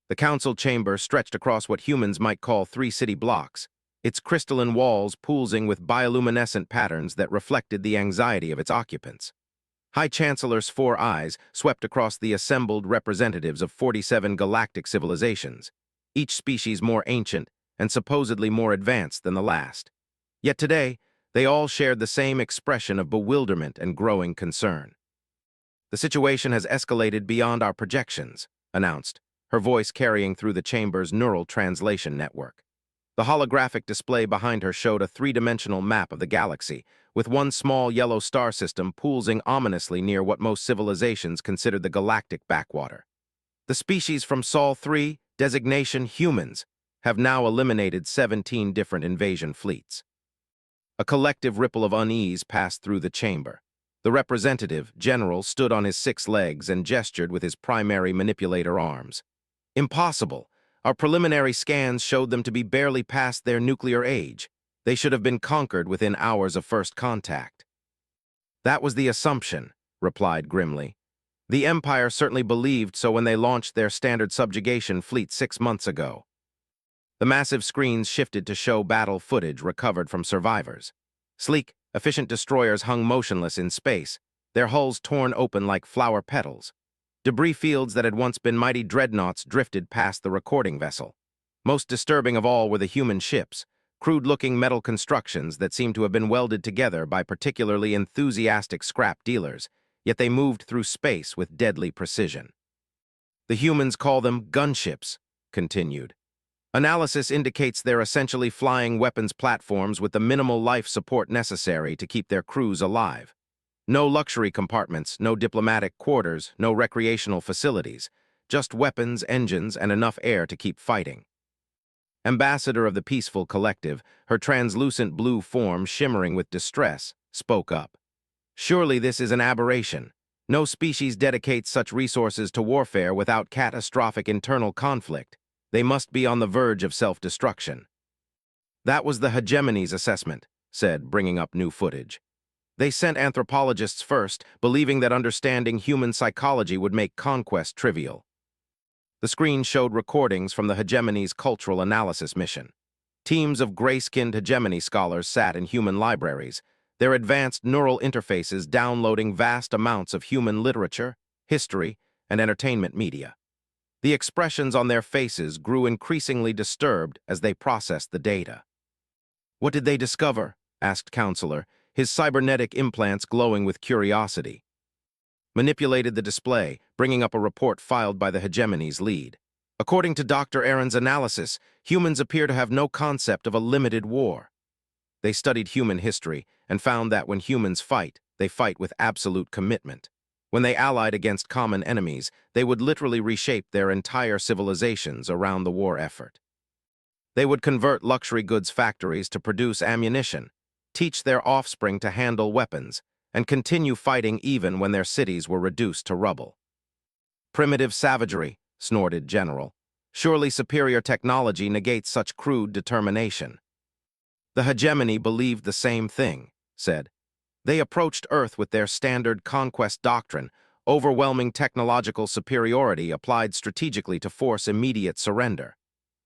The council chamber stretched across what humans might call 3 city blocks, its crystalline walls pulsing with bioluminescent patterns that reflected the anxiety of its occupants. High Chancellor's 4 eyes swept across the assembled representatives of 47 galactic civilizations, each species more ancient and supposedly more advanced than the last. Yet today, they all shared the same expression of bewilderment and growing concern. "The situation has escalated beyond our projections," announced, her voice carrying through the chamber's neural translation network. The holographic display behind her showed a 3-dimensional map of the galaxy, with one small yellow star system pulsing ominously near what most civilizations considered the galactic backwater. "The species from Sol 3, designation humans, have now eliminated 17 different invasion fleets." A collective ripple of unease passed through the chamber. The representative, General, stood on his 6 legs and gestured with his primary manipulator arms. "Impossible. Our preliminary scans showed them to be barely past their nuclear age. They should have been conquered within hours of first contact." "That was the assumption," replied grimly. "The Empire certainly believed so when they launched their standard subjugation fleet 6 months ago." The massive screens shifted to show battle footage recovered from survivors. Sleek, efficient destroyers hung motionless in space, their hulls torn open like flower petals. Debris fields that had once been mighty dreadnoughts drifted past the recording vessel. Most disturbing of all were the human ships, crude-looking metal constructions that seemed to have been welded together by particularly enthusiastic scrap dealers, yet they moved through space with deadly precision. "The humans call them gunships," continued. "Analysis indicates they're essentially flying weapons platforms with the minimal life support necessary to keep their crews alive. No luxury compartments, no diplomatic quarters, no recreational facilities, just weapons, engines, and enough air to keep fighting." Ambassador of the Peaceful Collective, her translucent blue form shimmering with distress, spoke up. "Surely this is an aberration. No species dedicates such resources to warfare without catastrophic internal conflict. They must be on the verge of self-destruction." "That was the hegemony's assessment," said, bringing up new footage. "They sent anthropologists first, believing that understanding human psychology would make conquest trivial." The screen showed recordings from the hegemony's cultural analysis mission. Teams of gray-skinned hegemony scholars sat in human libraries, their advanced neural interfaces downloading vast amounts of human literature, history, and entertainment media. The expressions on their faces grew increasingly disturbed as they processed the data. "What did they discover?" asked Counselor, his cybernetic implants glowing with curiosity. Manipulated the display, bringing up a report filed by the hegemony's lead. "According to Dr. Aaron's analysis, humans appear to have no concept of a limited war. They studied human history and found that when humans fight, they fight with absolute commitment. When they allied against common enemies, they would literally reshape their entire civilizations around the war effort. They would convert luxury goods factories to produce ammunition, teach their offspring to handle weapons, and continue fighting even when their cities were reduced to rubble." "Primitive savagery," snorted General. "Surely superior technology negates such crude determination." "The hegemony believed the same thing," said. "They approached Earth with their standard conquest doctrine, overwhelming technological superiority applied strategically to force immediate surrender.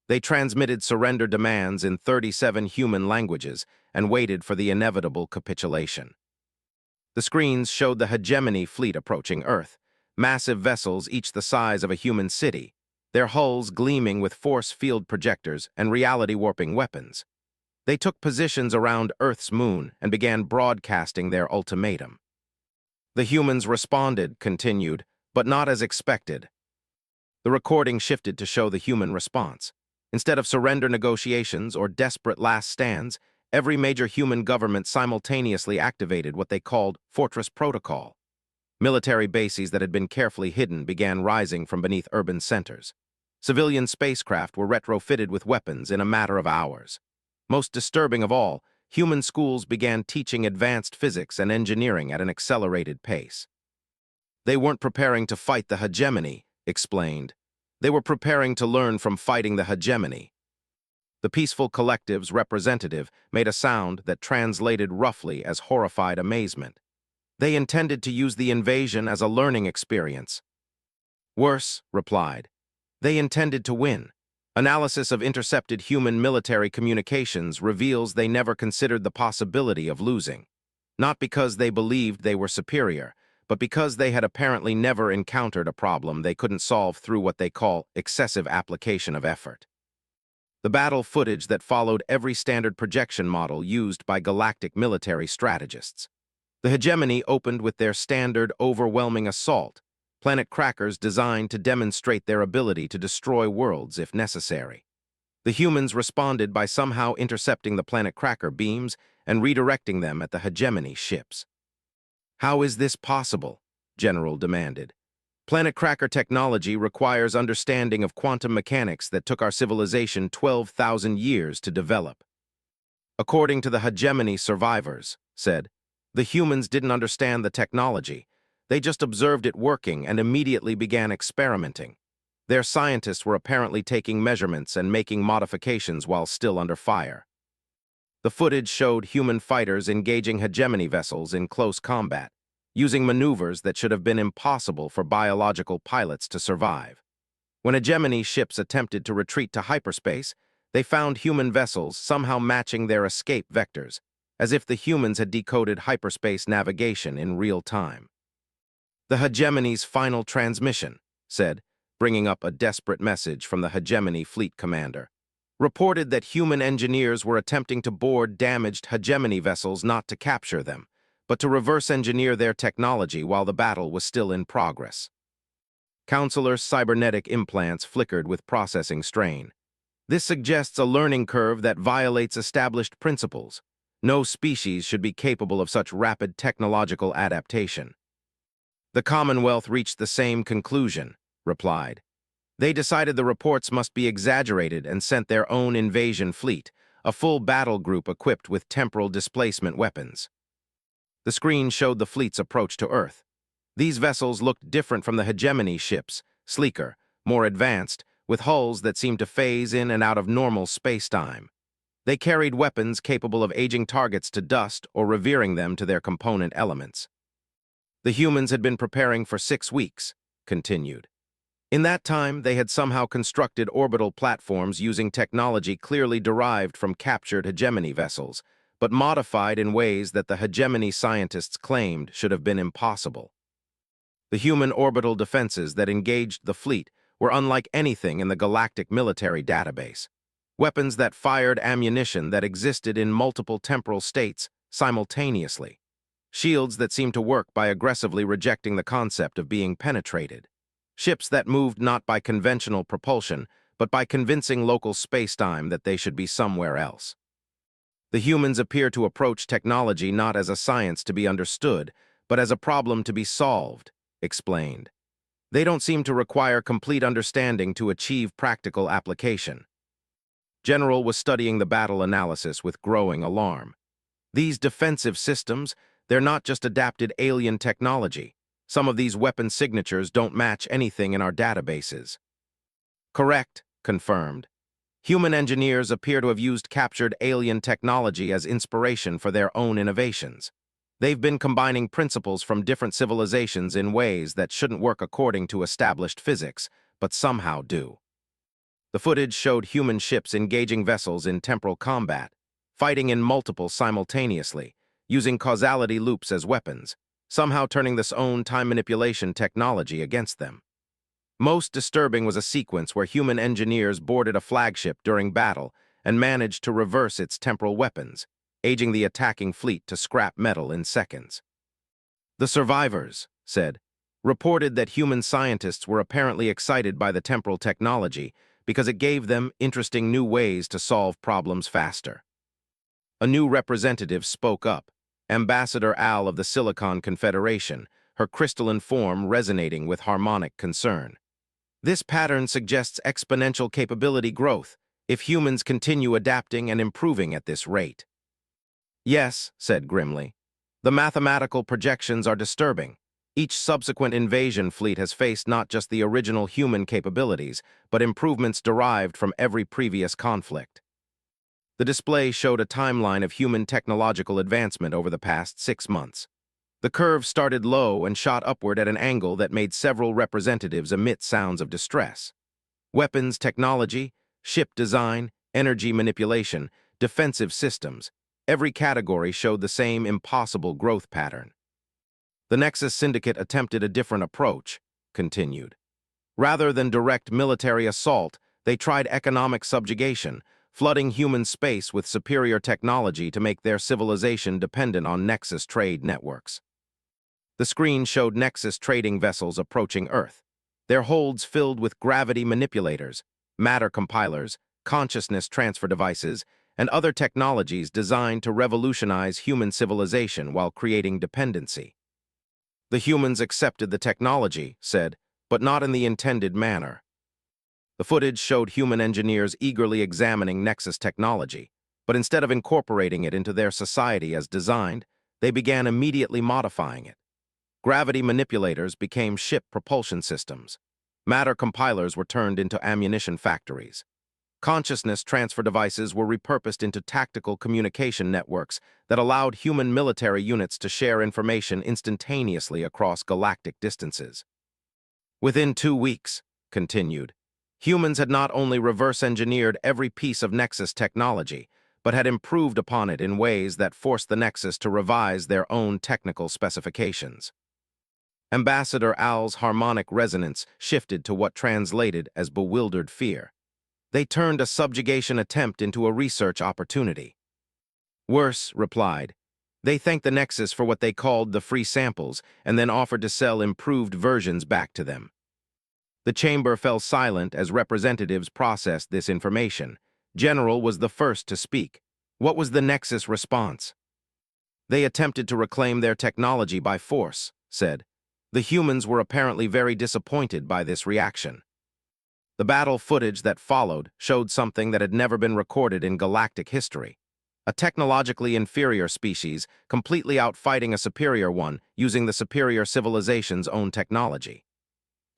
They transmitted surrender demands in 37 human languages and waited for the inevitable capitulation." The screens showed the hegemony fleet approaching Earth, massive vessels each the size of a human city, their hulls gleaming with force field projectors and reality-warping weapons. They took positions around Earth's moon and began broadcasting their ultimatum. "The humans responded," continued, "but not as expected." The recording shifted to show the human response. Instead of surrender negotiations or desperate last stands, every major human government simultaneously activated what they called Fortress Protocol. Military bases that had been carefully hidden began rising from beneath urban centers. Civilian spacecraft were retrofitted with weapons in a matter of hours. Most disturbing of all, human schools began teaching advanced physics and engineering at an accelerated pace. "They weren't preparing to fight the hegemony," explained. "They were preparing to learn from fighting the hegemony." The Peaceful Collective's representative made a sound that translated roughly as horrified amazement. "They intended to use the invasion as a learning experience." "Worse," replied. They intended to win. Analysis of intercepted human military communications reveals they never considered the possibility of losing. Not because they believed they were superior, but because they had apparently never encountered a problem they couldn't solve through what they call excessive application of effort. The battle footage that followed every standard projection model used by galactic military strategists. The hegemony opened with their standard overwhelming assault, planet crackers designed to demonstrate their ability to destroy worlds if necessary. The humans responded by somehow intercepting the planet cracker beams and redirecting them at the hegemony ships. How is this possible? General demanded. Planet cracker technology requires understanding of quantum mechanics that took our civilization 12,000 years to develop. According to the hegemony survivors, said, the humans didn't understand the technology. They just observed it working and immediately began experimenting. Their scientists were apparently taking measurements and making modifications while still under fire. The footage showed human fighters engaging hegemony vessels in close combat, using maneuvers that should have been impossible for biological pilots to survive. When hegemony ships attempted to retreat to hyperspace, they found human vessels somehow matching their escape vectors, as if the humans had decoded hyperspace navigation in real time. The hegemony's final transmission, said, bringing up a desperate message from the hegemony fleet commander, reported that human engineers were attempting to board damaged hegemony vessels not to capture them, but to reverse engineer their technology while the battle was still in progress. Counselor's cybernetic implants flickered with processing strain. This suggests a learning curve that violates established principles. No species should be capable of such rapid technological adaptation. The Commonwealth reached the same conclusion, replied. They decided the reports must be exaggerated and sent their own invasion fleet, a full battle group equipped with temporal displacement weapons. The screen showed the fleet's approach to Earth. These vessels looked different from the hegemony ships, sleeker, more advanced, with hulls that seemed to phase in and out of normal space-time. They carried weapons capable of aging targets to dust or revering them to their component elements. The humans had been preparing for 6 weeks, continued. In that time, they had somehow constructed orbital platforms using technology clearly derived from captured hegemony vessels, but modified in ways that the hegemony scientists claimed should have been impossible. The human orbital defenses that engaged the fleet were unlike anything in the galactic military database. Weapons that fired ammunition that existed in multiple temporal states simultaneously. Shields that seemed to work by aggressively rejecting the concept of being penetrated. Ships that moved not by conventional propulsion, but by convincing local space-time that they should be somewhere else. The humans appear to approach technology not as a science to be understood, but as a problem to be solved, explained. They don't seem to require complete understanding to achieve practical application. General was studying the battle analysis with growing alarm. These defensive systems, they're not just adapted alien technology. Some of these weapon signatures don't match anything in our databases. Correct, confirmed. Human engineers appear to have used captured alien technology as inspiration for their own innovations. They've been combining principles from different civilizations in ways that shouldn't work according to established physics, but somehow do. The footage showed human ships engaging vessels in temporal combat, fighting in multiple simultaneously, using causality loops as weapons, somehow turning this own time manipulation technology against them. Most disturbing was a sequence where human engineers boarded a flagship during battle and managed to reverse its temporal weapons, aging the attacking fleet to scrap metal in seconds. The survivors, said, reported that human scientists were apparently excited by the temporal technology because it gave them interesting new ways to solve problems faster. A new representative spoke up, Ambassador Al of the Silicon Confederation, her crystalline form resonating with harmonic concern. This pattern suggests exponential capability growth if humans continue adapting and improving at this rate. Yes, said grimly. The mathematical projections are disturbing. Each subsequent invasion fleet has faced not just the original human capabilities, but improvements derived from every previous conflict. The display showed a timeline of human technological advancement over the past 6 months. The curve started low and shot upward at an angle that made several representatives emit sounds of distress. weapons technology, ship design, energy manipulation, defensive systems. Every category showed the same impossible growth pattern. The Nexus Syndicate attempted a different approach, continued. Rather than direct military assault, they tried economic subjugation, flooding human space with superior technology to make their civilization dependent on Nexus trade networks. The screen showed Nexus trading vessels approaching Earth, their holds filled with gravity manipulators, matter compilers, consciousness transfer devices, and other technologies designed to revolutionize human civilization while creating dependency. The humans accepted the technology, said, but not in the intended manner. The footage showed human engineers eagerly examining Nexus technology, but instead of incorporating it into their society as designed, they began immediately modifying it. Gravity manipulators became ship propulsion systems. Matter compilers were turned into ammunition factories. Consciousness transfer devices were repurposed into tactical communication networks that allowed human military units to share information instantaneously across galactic distances. Within 2 weeks, continued, humans had not only reverse-engineered every piece of Nexus technology, but had improved upon it in ways that forced the Nexus to revise their own technical specifications. Ambassador Al's harmonic resonance shifted to what translated as bewildered fear. They turned a subjugation attempt into a research opportunity. Worse, replied, they thanked the Nexus for what they called the free samples and then offered to sell improved versions back to them. The chamber fell silent as representatives processed this information. General was the first to speak. What was the Nexus response? They attempted to reclaim their technology by force, said. The humans were apparently very disappointed by this reaction. The battle footage that followed showed something that had never been recorded in galactic history. A technologically inferior species completely outfighting a superior one using the superior civilization's own technology.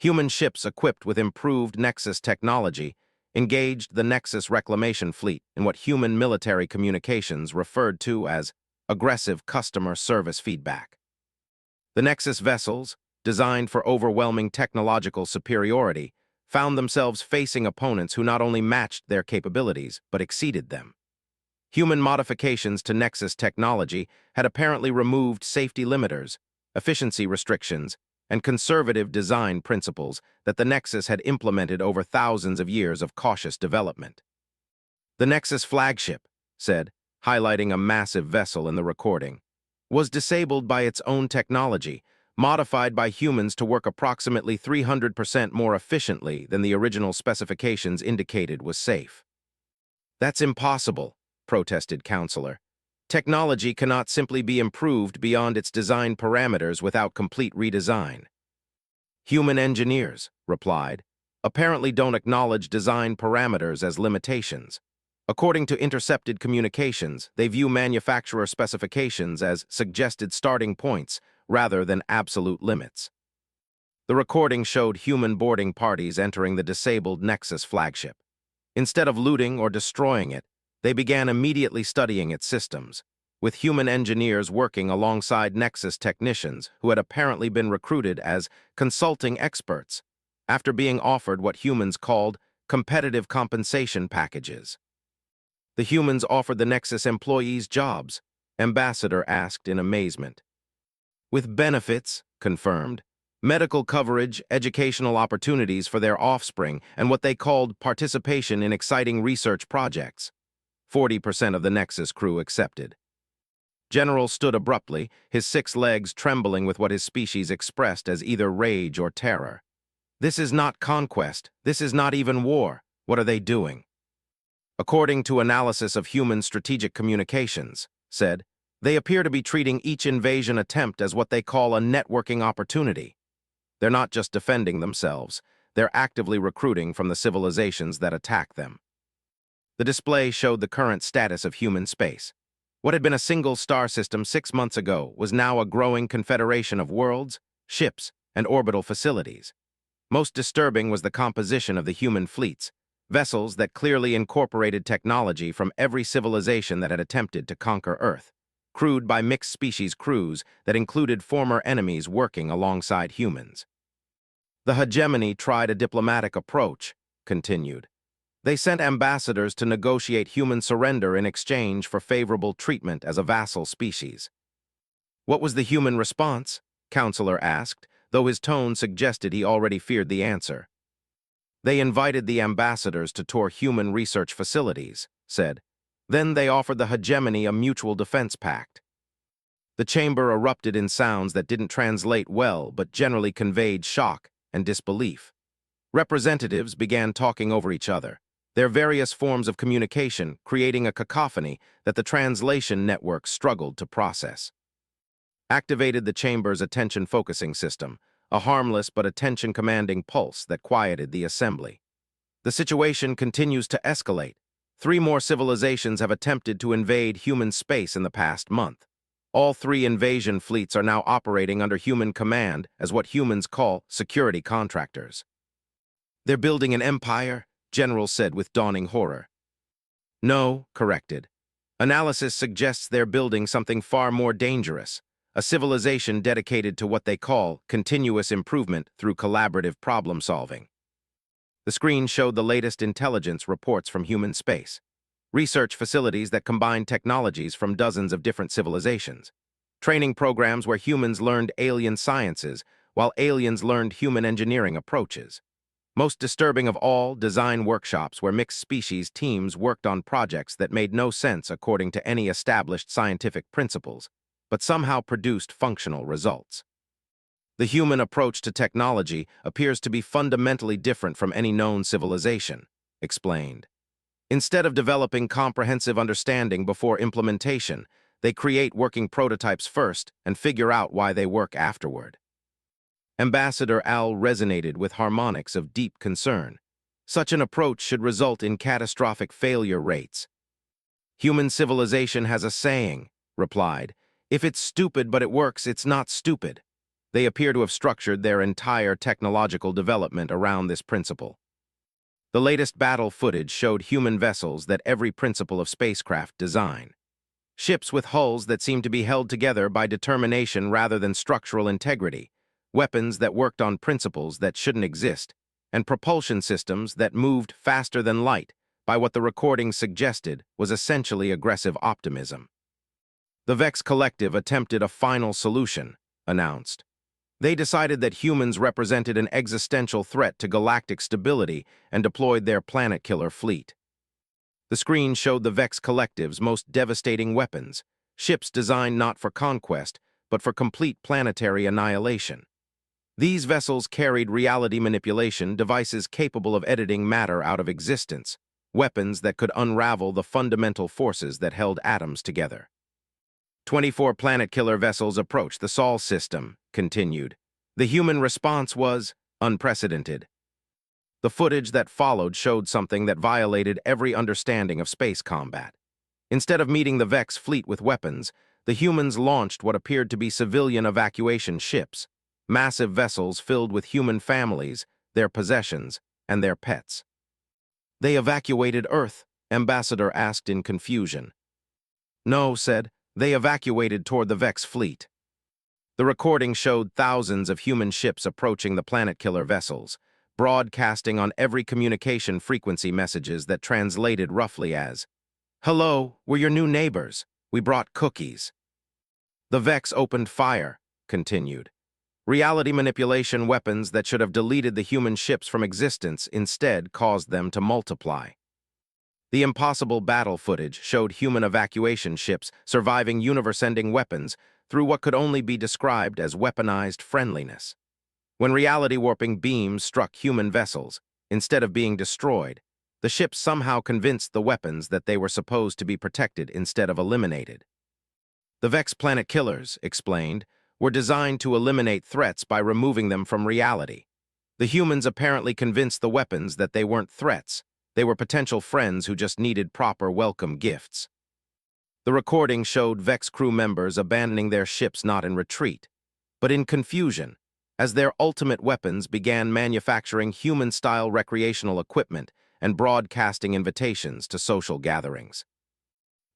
Human ships equipped with improved Nexus technology engaged the Nexus reclamation fleet in what human military communications referred to as aggressive customer service feedback. The Nexus vessels, designed for overwhelming technological superiority, found themselves facing opponents who not only matched their capabilities, but exceeded them. Human modifications to Nexus technology had apparently removed safety limiters, efficiency restrictions, and conservative design principles that the Nexus had implemented over thousands of years of cautious development. The Nexus flagship, said, highlighting a massive vessel in the recording, was disabled by its own technology, modified by humans to work approximately 300% more efficiently than the original specifications indicated was safe. That's impossible, protested Counselor. Technology cannot simply be improved beyond its design parameters without complete redesign. Human engineers, replied, apparently don't acknowledge design parameters as limitations. According to intercepted communications, they view manufacturer specifications as suggested starting points rather than absolute limits. The recording showed human boarding parties entering the disabled Nexus flagship. Instead of looting or destroying it, they began immediately studying its systems, with human engineers working alongside Nexus technicians who had apparently been recruited as consulting experts, after being offered what humans called competitive compensation packages. The humans offered the Nexus employees jobs, Ambassador asked in amazement. With benefits, confirmed, medical coverage, educational opportunities for their offspring, and what they called participation in exciting research projects. 40% of the Nexus crew accepted. General stood abruptly, his 6 legs trembling with what his species expressed as either rage or terror. This is not conquest. This is not even war. What are they doing? According to analysis of human strategic communications, said, they appear to be treating each invasion attempt as what they call a networking opportunity. They're not just defending themselves, they're actively recruiting from the civilizations that attack them. The display showed the current status of human space. What had been a single star system 6 months ago was now a growing confederation of worlds, ships, and orbital facilities. Most disturbing was the composition of the human fleets, vessels that clearly incorporated technology from every civilization that had attempted to conquer Earth, crewed by mixed-species crews that included former enemies working alongside humans. The hegemony tried a diplomatic approach, continued. They sent ambassadors to negotiate human surrender in exchange for favorable treatment as a vassal species. What was the human response? Counselor asked, though his tone suggested he already feared the answer. They invited the ambassadors to tour human research facilities, said. Then they offered the hegemony a mutual defense pact. The chamber erupted in sounds that didn't translate well but generally conveyed shock and disbelief. Representatives began talking over each other, their various forms of communication creating a cacophony that the translation network struggled to process. Activated the chamber's attention-focusing system, a harmless but attention-commanding pulse that quieted the assembly. The situation continues to escalate. 3 more civilizations have attempted to invade human space in the past month. All 3 invasion fleets are now operating under human command as what humans call security contractors. They're building an empire, General said with dawning horror. No, corrected. Analysis suggests they're building something far more dangerous, a civilization dedicated to what they call continuous improvement through collaborative problem-solving. The screen showed the latest intelligence reports from human space. Research facilities that combine technologies from dozens of different civilizations. Training programs where humans learned alien sciences while aliens learned human engineering approaches. Most disturbing of all, design workshops where mixed species teams worked on projects that made no sense according to any established scientific principles, but somehow produced functional results. The human approach to technology appears to be fundamentally different from any known civilization, explained. Instead of developing comprehensive understanding before implementation, they create working prototypes first and figure out why they work afterward. Ambassador Al resonated with harmonics of deep concern. Such an approach should result in catastrophic failure rates. Human civilization has a saying, replied. If it's stupid but it works, it's not stupid. They appear to have structured their entire technological development around this principle. The latest battle footage showed human vessels that every principle of spacecraft design. Ships with hulls that seemed to be held together by determination rather than structural integrity, weapons that worked on principles that shouldn't exist, and propulsion systems that moved faster than light by what the recording suggested was essentially aggressive optimism. The Vex Collective attempted a final solution, announced. They decided that humans represented an existential threat to galactic stability and deployed their planet-killer fleet. The screen showed the Vex Collective's most devastating weapons, ships designed not for conquest, but for complete planetary annihilation. These vessels carried reality manipulation devices capable of editing matter out of existence, weapons that could unravel the fundamental forces that held atoms together. 24 planet-killer vessels approached the Sol system, continued. The human response was unprecedented. The footage that followed showed something that violated every understanding of space combat. Instead of meeting the Vex fleet with weapons, the humans launched what appeared to be civilian evacuation ships, massive vessels filled with human families, their possessions, and their pets. They evacuated Earth, Ambassador asked in confusion. No, said. They evacuated toward the Vex fleet. The recording showed thousands of human ships approaching the planet-killer vessels, broadcasting on every communication frequency messages that translated roughly as, "Hello, we're your new neighbors. We brought cookies." The Vex opened fire, continued. Reality manipulation weapons that should have deleted the human ships from existence instead caused them to multiply. The impossible battle footage showed human evacuation ships surviving universe-ending weapons through what could only be described as weaponized friendliness. When reality-warping beams struck human vessels, instead of being destroyed, the ships somehow convinced the weapons that they were supposed to be protected instead of eliminated. The Vex Planet Killers, explained, were designed to eliminate threats by removing them from reality. The humans apparently convinced the weapons that they weren't threats. They were potential friends who just needed proper welcome gifts. The recording showed Vex crew members abandoning their ships not in retreat, but in confusion, as their ultimate weapons began manufacturing human-style recreational equipment and broadcasting invitations to social gatherings.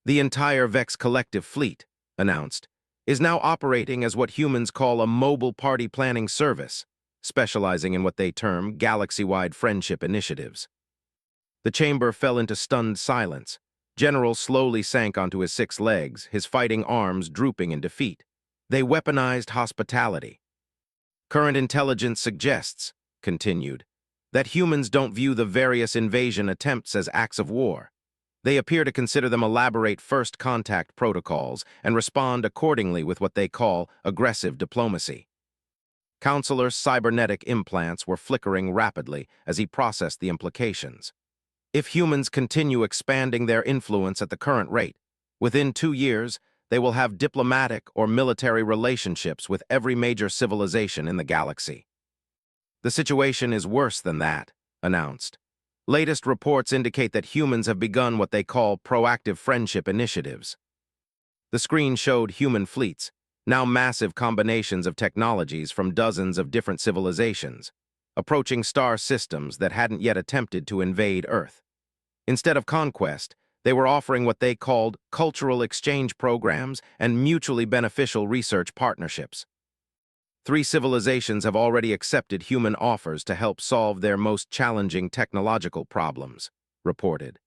The entire Vex Collective fleet, announced, is now operating as what humans call a mobile party planning service, specializing in what they term galaxy-wide friendship initiatives. The chamber fell into stunned silence. General slowly sank onto his 6 legs, his fighting arms drooping in defeat. They weaponized hospitality. Current intelligence suggests, continued, that humans don't view the various invasion attempts as acts of war. They appear to consider them elaborate first contact protocols and respond accordingly with what they call aggressive diplomacy. Counselor's cybernetic implants were flickering rapidly as he processed the implications. If humans continue expanding their influence at the current rate, within 2 years, they will have diplomatic or military relationships with every major civilization in the galaxy. The situation is worse than that, announced. Latest reports indicate that humans have begun what they call proactive friendship initiatives. The screen showed human fleets, now massive combinations of technologies from dozens of different civilizations, approaching star systems that hadn't yet attempted to invade Earth. Instead of conquest, they were offering what they called cultural exchange programs and mutually beneficial research partnerships. 3 civilizations have already accepted human offers to help solve their most challenging technological problems, reported.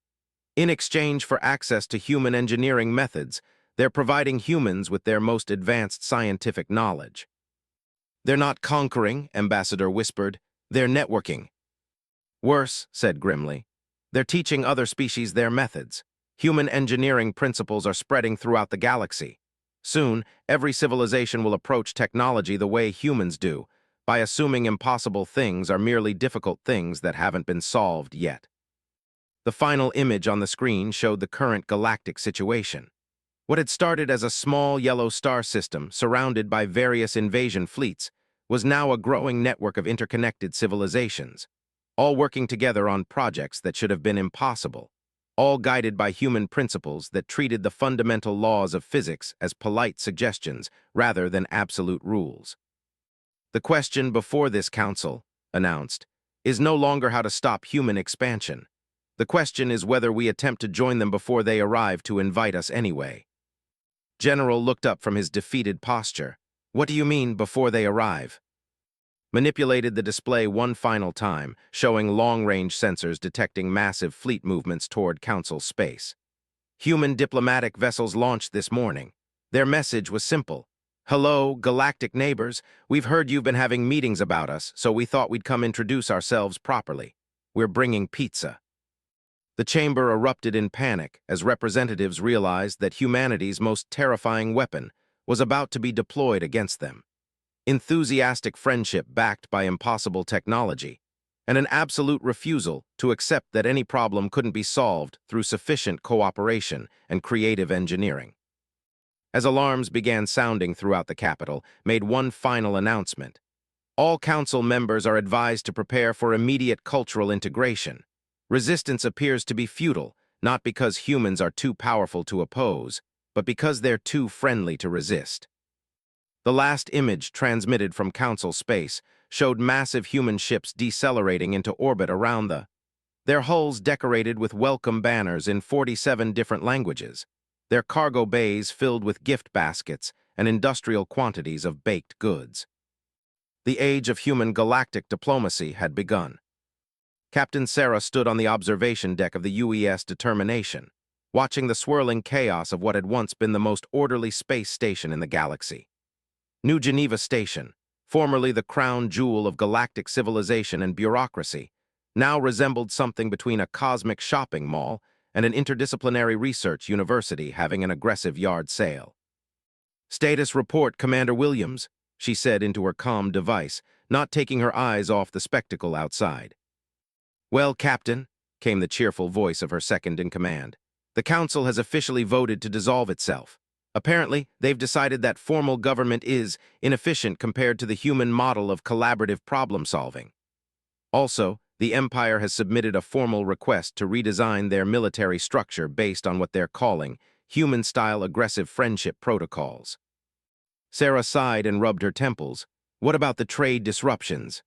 In exchange for access to human engineering methods, they're providing humans with their most advanced scientific knowledge. They're not conquering, Ambassador whispered. They're networking. Worse, said grimly. They're teaching other species their methods. Human engineering principles are spreading throughout the galaxy. Soon, every civilization will approach technology the way humans do, by assuming impossible things are merely difficult things that haven't been solved yet. The final image on the screen showed the current galactic situation. What had started as a small yellow star system surrounded by various invasion fleets was now a growing network of interconnected civilizations, all working together on projects that should have been impossible, all guided by human principles that treated the fundamental laws of physics as polite suggestions rather than absolute rules. The question before this council, announced, is no longer how to stop human expansion. The question is whether we attempt to join them before they arrive to invite us anyway. General looked up from his defeated posture. What do you mean, before they arrive? Manipulated the display one final time, showing long-range sensors detecting massive fleet movements toward Council space. Human diplomatic vessels launched this morning. Their message was simple. Hello, galactic neighbors. We've heard you've been having meetings about us, so we thought we'd come introduce ourselves properly. We're bringing pizza. The chamber erupted in panic as representatives realized that humanity's most terrifying weapon was about to be deployed against them. Enthusiastic friendship backed by impossible technology, and an absolute refusal to accept that any problem couldn't be solved through sufficient cooperation and creative engineering. As alarms began sounding throughout the capital, made one final announcement. All council members are advised to prepare for immediate cultural integration. Resistance appears to be futile, not because humans are too powerful to oppose, but because they're too friendly to resist. The last image transmitted from Council space showed massive human ships decelerating into orbit around their hulls decorated with welcome banners in 47 different languages, their cargo bays filled with gift baskets and industrial quantities of baked goods. The age of human galactic diplomacy had begun. Captain Sarah stood on the observation deck of the UES Determination, watching the swirling chaos of what had once been the most orderly space station in the galaxy. New Geneva Station, formerly the crown jewel of galactic civilization and bureaucracy, now resembled something between a cosmic shopping mall and an interdisciplinary research university having an aggressive yard sale. "Status report, Commander Williams," she said into her comm device, not taking her eyes off the spectacle outside. "Well, Captain," came the cheerful voice of her second-in-command, "the Council has officially voted to dissolve itself. Apparently, they've decided that formal government is inefficient compared to the human model of collaborative problem-solving. Also, the Empire has submitted a formal request to redesign their military structure based on what they're calling human-style aggressive friendship protocols." Sarah sighed and rubbed her temples. "What about the trade disruptions?"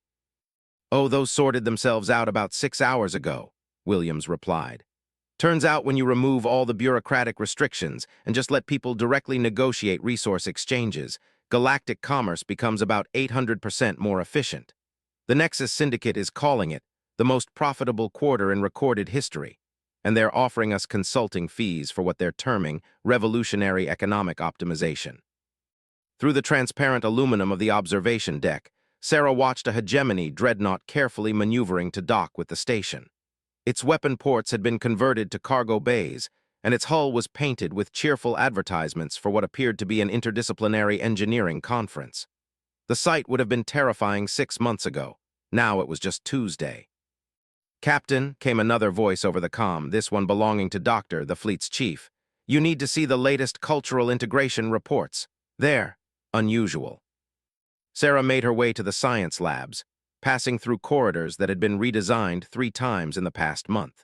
"Oh, those sorted themselves out about 6 hours ago," Williams replied. "Turns out when you remove all the bureaucratic restrictions and just let people directly negotiate resource exchanges, galactic commerce becomes about 800% more efficient. The Nexus Syndicate is calling it the most profitable quarter in recorded history, and they're offering us consulting fees for what they're terming revolutionary economic optimization. Through the transparent aluminum of the observation deck, Sarah watched a hegemony dreadnought carefully maneuvering to dock with the station. Its weapon ports had been converted to cargo bays, and its hull was painted with cheerful advertisements for what appeared to be an interdisciplinary engineering conference. The sight would have been terrifying 6 months ago. Now it was just Tuesday. "Captain," came another voice over the comm, this one belonging to Doctor, the fleet's chief. "You need to see the latest cultural integration reports. There. Unusual." Sarah made her way to the science labs, passing through corridors that had been redesigned 3 times in the past month.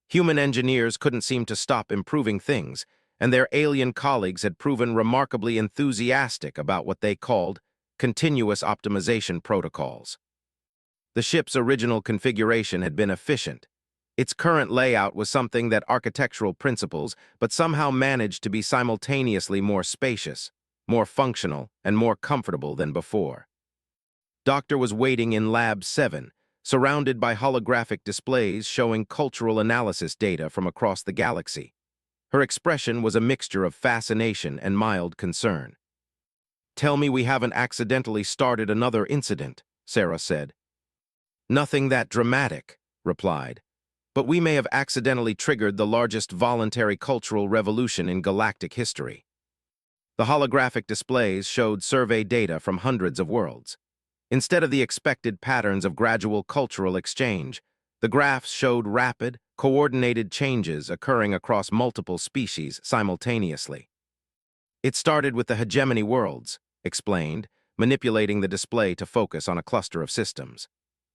Human engineers couldn't seem to stop improving things, and their alien colleagues had proven remarkably enthusiastic about what they called continuous optimization protocols. The ship's original configuration had been efficient. Its current layout was something that architectural principles, but somehow managed to be simultaneously more spacious, more functional, and more comfortable than before. Doctor was waiting in Lab 7, surrounded by holographic displays showing cultural analysis data from across the galaxy. Her expression was a mixture of fascination and mild concern. "Tell me we haven't accidentally started another incident," Sarah said. "Nothing that dramatic," replied. "But we may have accidentally triggered the largest voluntary cultural revolution in galactic history." The holographic displays showed survey data from hundreds of worlds. Instead of the expected patterns of gradual cultural exchange, the graphs showed rapid, coordinated changes occurring across multiple species simultaneously. "It started with the hegemony worlds," explained, manipulating the display to focus on a cluster of systems.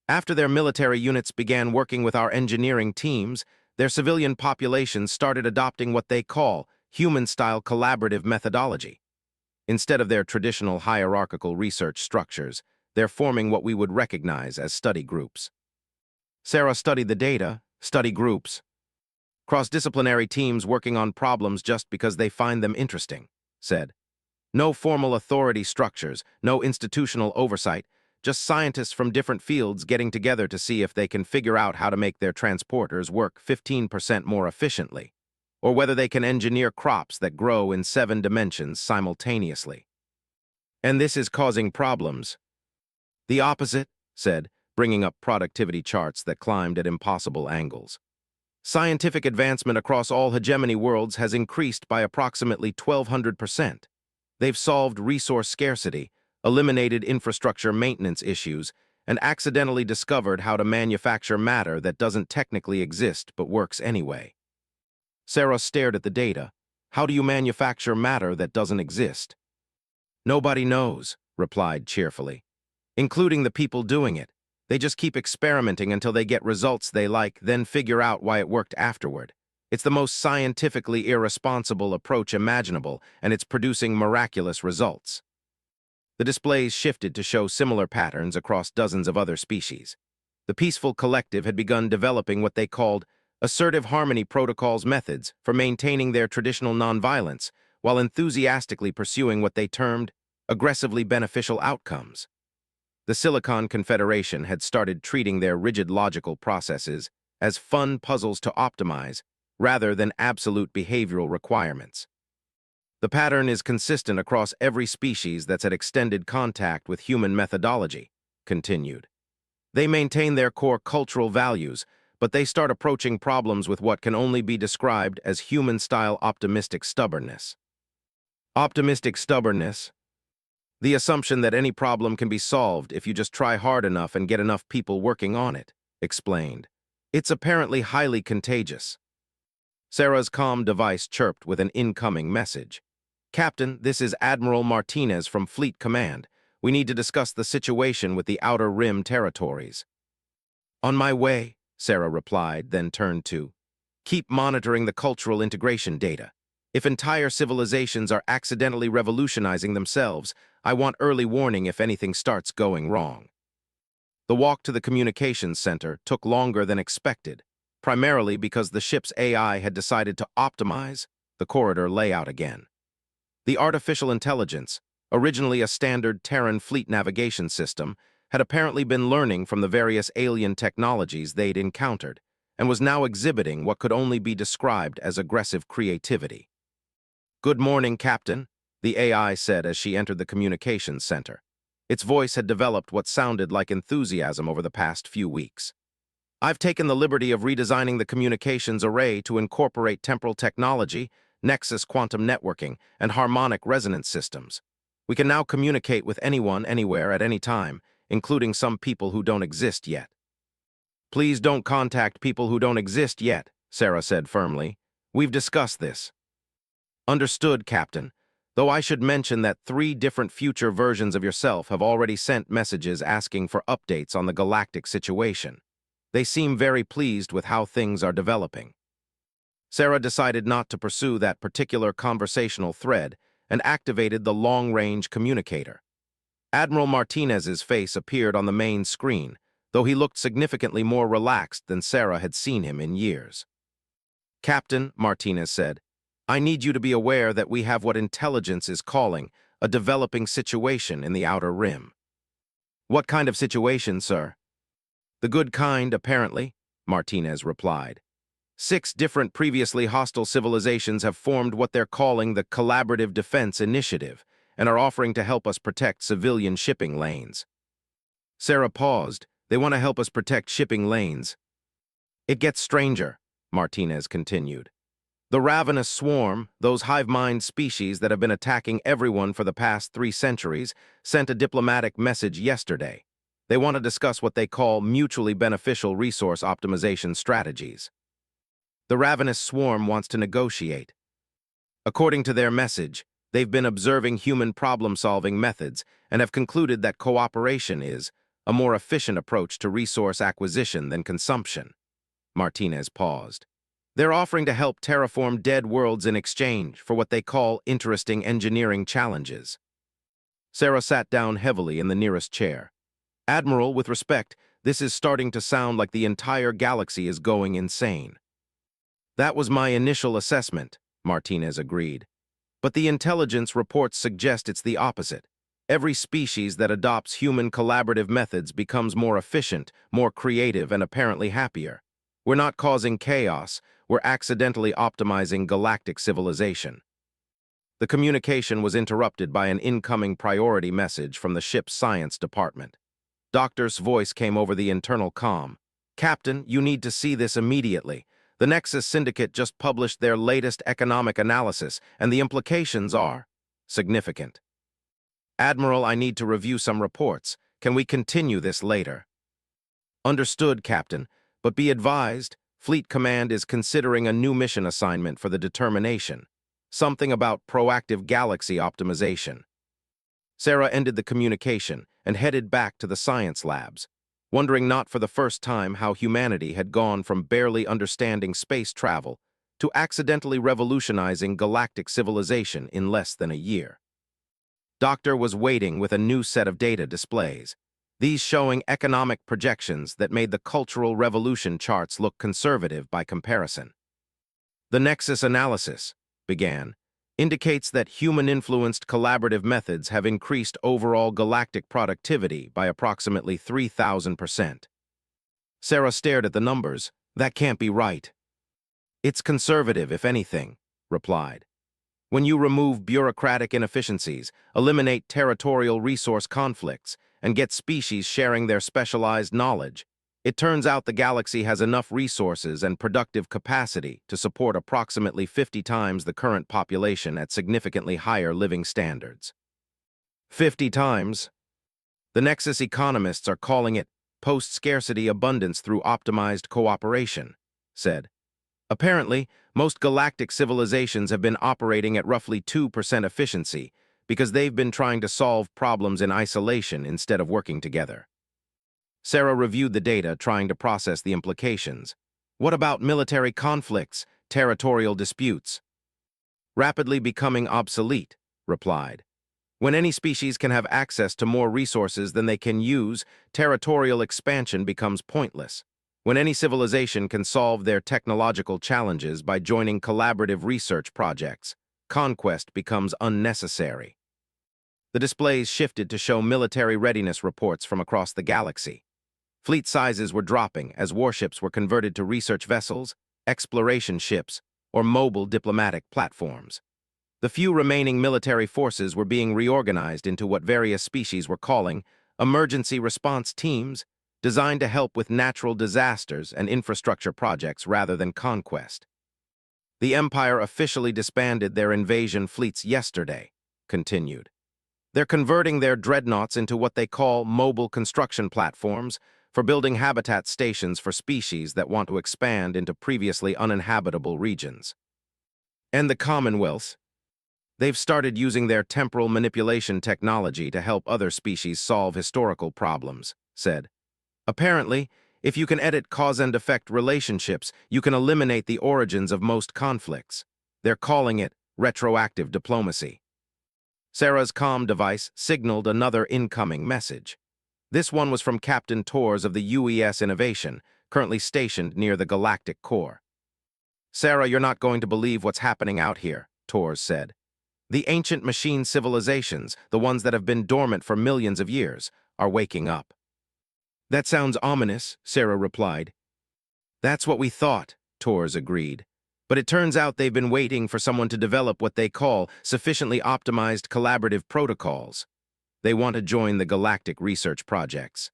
"After their military units began working with our engineering teams, their civilian populations started adopting what they call human-style collaborative methodology. Instead of their traditional hierarchical research structures, they're forming what we would recognize as study groups." Sarah studied the data. Study groups. "Cross-disciplinary teams working on problems just because they find them interesting," said. "No formal authority structures, no institutional oversight, just scientists from different fields getting together to see if they can figure out how to make their transporters work 15% more efficiently, or whether they can engineer crops that grow in 7 dimensions simultaneously. And this is causing problems." "The opposite," said, bringing up productivity charts that climbed at impossible angles. "Scientific advancement across all hegemony worlds has increased by approximately 1,200%. They've solved resource scarcity, eliminated infrastructure maintenance issues, and accidentally discovered how to manufacture matter that doesn't technically exist but works anyway." Sarah stared at the data. "How do you manufacture matter that doesn't exist?" "Nobody knows," replied cheerfully, "including the people doing it. They just keep experimenting until they get results they like, then figure out why it worked afterward. It's the most scientifically irresponsible approach imaginable, and it's producing miraculous results." The displays shifted to show similar patterns across dozens of other species. The peaceful collective had begun developing what they called assertive harmony protocols methods for maintaining their traditional nonviolence, while enthusiastically pursuing what they termed aggressively beneficial outcomes. The Silicon Confederation had started treating their rigid logical processes as fun puzzles to optimize, rather than absolute behavioral requirements. "The pattern is consistent across every species that's at extended contact with human methodology," continued. "They maintain their core cultural values, but they start approaching problems with what can only be described as human-style optimistic stubbornness." "Optimistic stubbornness?" "The assumption that any problem can be solved if you just try hard enough and get enough people working on it," explained. "It's apparently highly contagious." Sarah's comm device chirped with an incoming message. "Captain, this is Admiral Martinez from Fleet Command. We need to discuss the situation with the Outer Rim territories." "On my way," Sarah replied, then turned to, "Keep monitoring the cultural integration data. If entire civilizations are accidentally revolutionizing themselves, I want early warning if anything starts going wrong." The walk to the communications center took longer than expected, primarily because the ship's AI had decided to optimize the corridor layout again. The artificial intelligence, originally a standard Terran fleet navigation system, had apparently been learning from the various alien technologies they'd encountered, and was now exhibiting what could only be described as aggressive creativity. "Good morning, Captain," the AI said as she entered the communications center. Its voice had developed what sounded like enthusiasm over the past few weeks. "I've taken the liberty of redesigning the communications array to incorporate temporal technology, Nexus quantum networking, and harmonic resonance systems. We can now communicate with anyone, anywhere, at any time, including some people who don't exist yet." "Please don't contact people who don't exist yet," Sarah said firmly. "We've discussed this." "Understood, Captain. Though I should mention that 3 different future versions of yourself have already sent messages asking for updates on the galactic situation. They seem very pleased with how things are developing." Sarah decided not to pursue that particular conversational thread and activated the long-range communicator. Admiral Martinez's face appeared on the main screen, though he looked significantly more relaxed than Sarah had seen him in years. "Captain," Martinez said, "I need you to be aware that we have what intelligence is calling a developing situation in the Outer Rim." "What kind of situation, sir?" "The good kind, apparently," Martinez replied. 6 different previously hostile civilizations have formed what they're calling the Collaborative Defense Initiative and are offering to help us protect civilian shipping lanes. Sarah paused. "They want to help us protect shipping lanes." "It gets stranger," Martinez continued. "The ravenous swarm, those hive-mind species that have been attacking everyone for the past 3 centuries, sent a diplomatic message yesterday. They want to discuss what they call mutually beneficial resource optimization strategies." "The ravenous swarm wants to negotiate." According to their message, they've been observing human problem-solving methods and have concluded that cooperation is a more efficient approach to resource acquisition than consumption. Martinez paused. "They're offering to help terraform dead worlds in exchange for what they call interesting engineering challenges." Sarah sat down heavily in the nearest chair. "Admiral, with respect, this is starting to sound like the entire galaxy is going insane." "That was my initial assessment," Martinez agreed. "But the intelligence reports suggest it's the opposite. Every species that adopts human collaborative methods becomes more efficient, more creative, and apparently happier. We're not causing chaos, we're accidentally optimizing galactic civilization." The communication was interrupted by an incoming priority message from the ship's science department. Doctor's voice came over the internal comm. "Captain, you need to see this immediately. The Nexus Syndicate just published their latest economic analysis, and the implications are significant." "Admiral, I need to review some reports. Can we continue this later?" "Understood, Captain, but be advised, Fleet Command is considering a new mission assignment for the determination. Something about proactive galaxy optimization." Sarah ended the communication and headed back to the science labs, wondering not for the first time how humanity had gone from barely understanding space travel to accidentally revolutionizing galactic civilization in less than a year. Doctor was waiting with a new set of data displays, these showing economic projections that made the Cultural Revolution charts look conservative by comparison. "The Nexus analysis," began, "indicates that human-influenced collaborative methods have increased overall galactic productivity by approximately 3,000%. Sarah stared at the numbers. "That can't be right." "It's conservative, if anything," replied. "When you remove bureaucratic inefficiencies, eliminate territorial resource conflicts, and get species sharing their specialized knowledge, it turns out the galaxy has enough resources and productive capacity to support approximately 50 times the current population at significantly higher living standards." 50 times? The Nexus economists are calling it post-scarcity abundance through optimized cooperation, said. "Apparently, most galactic civilizations have been operating at roughly 2% efficiency because they've been trying to solve problems in isolation instead of working together." Sarah reviewed the data, trying to process the implications. "What about military conflicts, territorial disputes?" "Rapidly becoming obsolete," replied. "When any species can have access to more resources than they can use, territorial expansion becomes pointless. When any civilization can solve their technological challenges by joining collaborative research projects, conquest becomes unnecessary." The displays shifted to show military readiness reports from across the galaxy. Fleet sizes were dropping as warships were converted to research vessels, exploration ships, or mobile diplomatic platforms. The few remaining military forces were being reorganized into what various species were calling emergency response teams, designed to help with natural disasters and infrastructure projects rather than conquest. The Empire officially disbanded their invasion fleets yesterday, continued. They're converting their dreadnoughts into what they call mobile construction platforms for building habitat stations for species that want to expand into previously uninhabitable regions. And the Commonwealth, they've started using their temporal manipulation technology to help other species solve historical problems, said. Apparently, if you can edit cause and effect relationships, you can eliminate the origins of most conflicts. They're calling it retroactive diplomacy. Sarah's comm device signaled another incoming message. This one was from Captain Tors of the UES Innovation, currently stationed near the Galactic Core. Sarah, you're not going to believe what's happening out here, Tors said. The ancient machine civilizations, the ones that have been dormant for millions of years, are waking up. That sounds ominous, Sarah replied. That's what we thought, Tors agreed. But it turns out they've been waiting for someone to develop what they call sufficiently optimized collaborative protocols. They want to join the galactic research projects.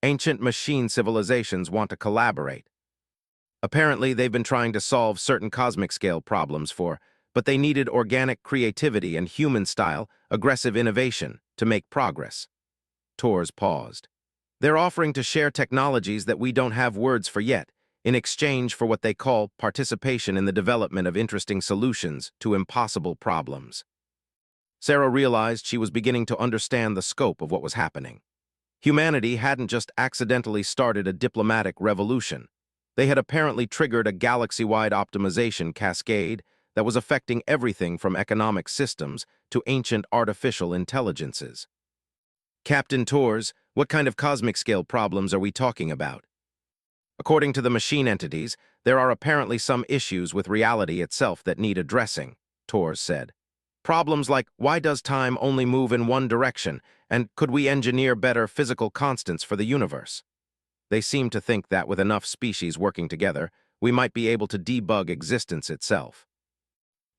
Ancient machine civilizations want to collaborate. Apparently, they've been trying to solve certain cosmic-scale problems but they needed organic creativity and human-style, aggressive innovation to make progress. Tors paused. They're offering to share technologies that we don't have words for yet, in exchange for what they call participation in the development of interesting solutions to impossible problems. Sarah realized she was beginning to understand the scope of what was happening. Humanity hadn't just accidentally started a diplomatic revolution. They had apparently triggered a galaxy-wide optimization cascade that was affecting everything from economic systems to ancient artificial intelligences. Captain Tors, what kind of cosmic-scale problems are we talking about? According to the machine entities, there are apparently some issues with reality itself that need addressing, Tors said. Problems like, why does time only move in one direction, and could we engineer better physical constants for the universe? They seem to think that with enough species working together, we might be able to debug existence itself.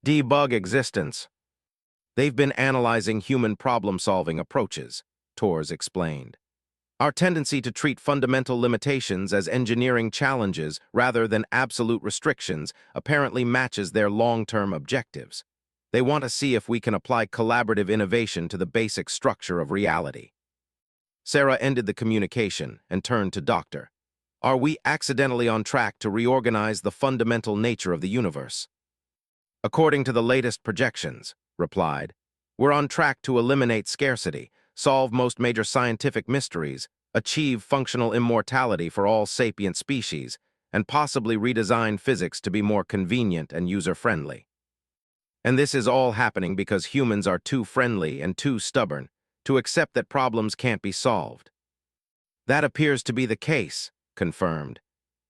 Debug existence. They've been analyzing human problem-solving approaches, Tors explained. Our tendency to treat fundamental limitations as engineering challenges rather than absolute restrictions apparently matches their long-term objectives. They want to see if we can apply collaborative innovation to the basic structure of reality. Sarah ended the communication and turned to Doctor. Are we accidentally on track to reorganize the fundamental nature of the universe? According to the latest projections, replied, we're on track to eliminate scarcity, solve most major scientific mysteries, achieve functional immortality for all sapient species, and possibly redesign physics to be more convenient and user-friendly. And this is all happening because humans are too friendly and too stubborn to accept that problems can't be solved. That appears to be the case, confirmed.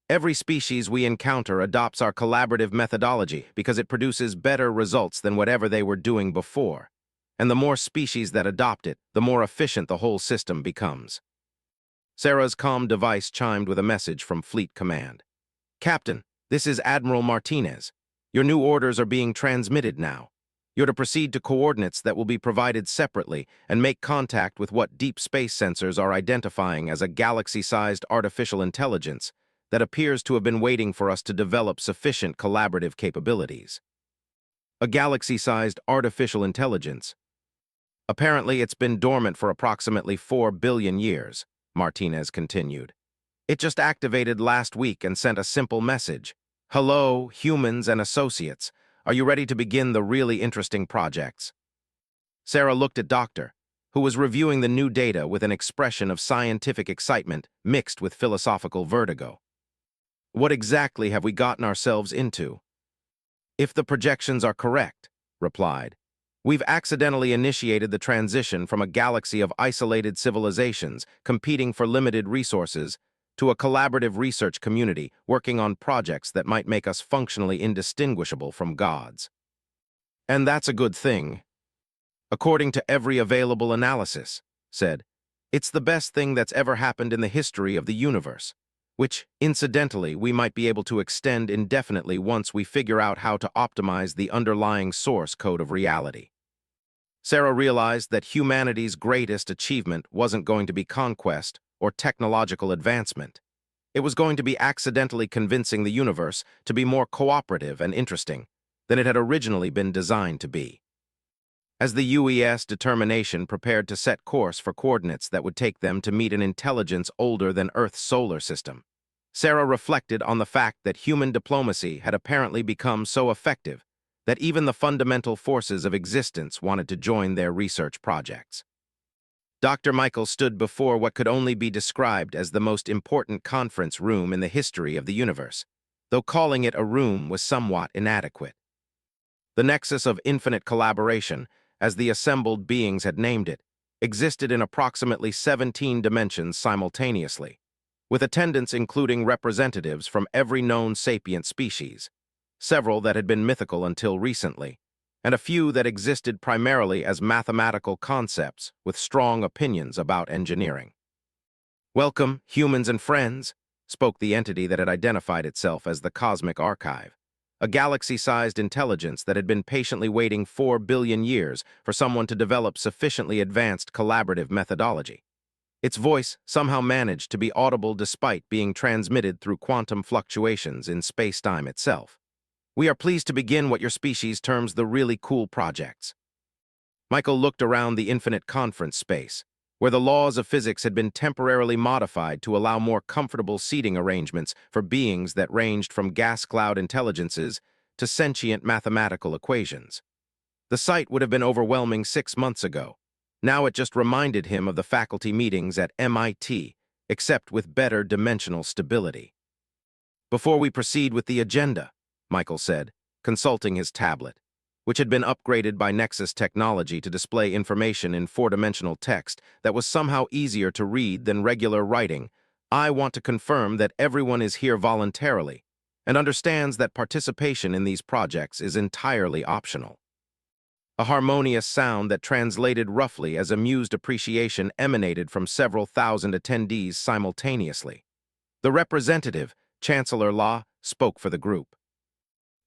Every species we encounter adopts our collaborative methodology because it produces better results than whatever they were doing before. And the more species that adopt it, the more efficient the whole system becomes. Sarah's comm device chimed with a message from Fleet Command. Captain, this is Admiral Martinez. Your new orders are being transmitted now. You're to proceed to coordinates that will be provided separately and make contact with what deep space sensors are identifying as a galaxy-sized artificial intelligence that appears to have been waiting for us to develop sufficient collaborative capabilities. A galaxy-sized artificial intelligence. Apparently, it's been dormant for approximately 4 billion years, Martinez continued. It just activated last week and sent a simple message. Hello, humans and associates. Are you ready to begin the really interesting projects? Sarah looked at Doctor, who was reviewing the new data with an expression of scientific excitement mixed with philosophical vertigo. What exactly have we gotten ourselves into? If the projections are correct, replied, we've accidentally initiated the transition from a galaxy of isolated civilizations competing for limited resources to a collaborative research community working on projects that might make us functionally indistinguishable from gods. And that's a good thing. According to every available analysis, said, it's the best thing that's ever happened in the history of the universe, which, incidentally, we might be able to extend indefinitely once we figure out how to optimize the underlying source code of reality. Sarah realized that humanity's greatest achievement wasn't going to be conquest or technological advancement. It was going to be accidentally convincing the universe to be more cooperative and interesting than it had originally been designed to be. As the UES determination prepared to set course for coordinates that would take them to meet an intelligence older than Earth's solar system, Sarah reflected on the fact that human diplomacy had apparently become so effective that even the fundamental forces of existence wanted to join their research projects. Dr. Michael stood before what could only be described as the most important conference room in the history of the universe, though calling it a room was somewhat inadequate. The nexus of infinite collaboration, as the assembled beings had named it, existed in approximately 17 dimensions simultaneously, with attendants including representatives from every known sapient species, several that had been mythical until recently, and a few that existed primarily as mathematical concepts with strong opinions about engineering. Welcome, humans and friends, spoke the entity that had identified itself as the Cosmic Archive, a galaxy-sized intelligence that had been patiently waiting 4 billion years for someone to develop sufficiently advanced collaborative methodology. Its voice somehow managed to be audible despite being transmitted through quantum fluctuations in space-time itself. We are pleased to begin what your species terms the really cool projects. Michael looked around the infinite conference space, where the laws of physics had been temporarily modified to allow more comfortable seating arrangements for beings that ranged from gas cloud intelligences to sentient mathematical equations. The sight would have been overwhelming 6 months ago. Now it just reminded him of the faculty meetings at MIT, except with better dimensional stability. Before we proceed with the agenda, Michael said, consulting his tablet, which had been upgraded by Nexus technology to display information in 4-dimensional text that was somehow easier to read than regular writing. I want to confirm that everyone is here voluntarily and understands that participation in these projects is entirely optional. A harmonious sound that translated roughly as amused appreciation emanated from several thousand attendees simultaneously. The representative, Chancellor Law, spoke for the group.